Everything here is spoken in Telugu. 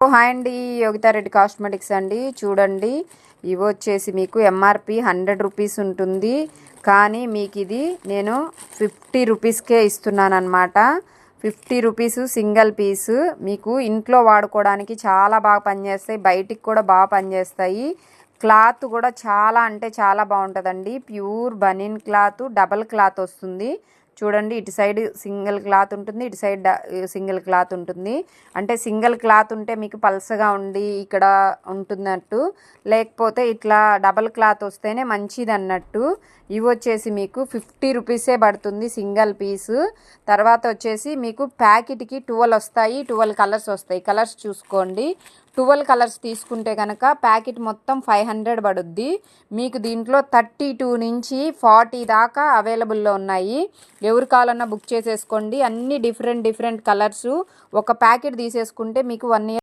హాయ్ అండి, యోగితారెడ్డి కాస్మెటిక్స్ అండి. చూడండి, ఇవి వచ్చేసి మీకు ఎంఆర్పి 100 రూపీస్ ఉంటుంది, కానీ మీకు ఇది నేను 50 రూపీస్కే ఇస్తున్నాను అనమాట. 50 రూపీస్ సింగిల్ పీసు. మీకు ఇంట్లో వాడుకోవడానికి చాలా బాగా పనిచేస్తాయి, బయటికి కూడా బాగా పనిచేస్తాయి. క్లాత్ కూడా చాలా అంటే చాలా బాగుంటుందండి. ప్యూర్ బనీన్ క్లాత్, డబల్ క్లాత్ వస్తుంది. చూడండి, ఇటు సైడ్ సింగిల్ క్లాత్ ఉంటుంది, ఇటు సైడ్ సింగిల్ క్లాత్ ఉంటుంది. అంటే సింగిల్ క్లాత్ ఉంటే మీకు పల్సగా ఉండి ఇక్కడ ఉంటున్నట్టు, లేకపోతే ఇట్లా డబల్ క్లాత్ వస్తేనే మంచిది అన్నట్టు. ఇవి వచ్చేసి మీకు 50 రూపీసే పడుతుంది సింగిల్ పీసు. తర్వాత వచ్చేసి మీకు ప్యాకెట్కి 12 వస్తాయి, 12 కలర్స్ వస్తాయి. కలర్స్ చూసుకోండి. 12 కలర్స్ తీసుకుంటే కనుక ప్యాకెట్ మొత్తం 500 పడుద్ది. మీకు దీంట్లో 32 నుంచి 40 దాకా అవైలబుల్లో ఉన్నాయి. ఎవరు కావాలన్నా బుక్ చేసేసుకోండి. అన్ని డిఫరెంట్ కలర్స్. ఒక ప్యాకెట్ తీసేసుకుంటే మీకు 1 ఇయర్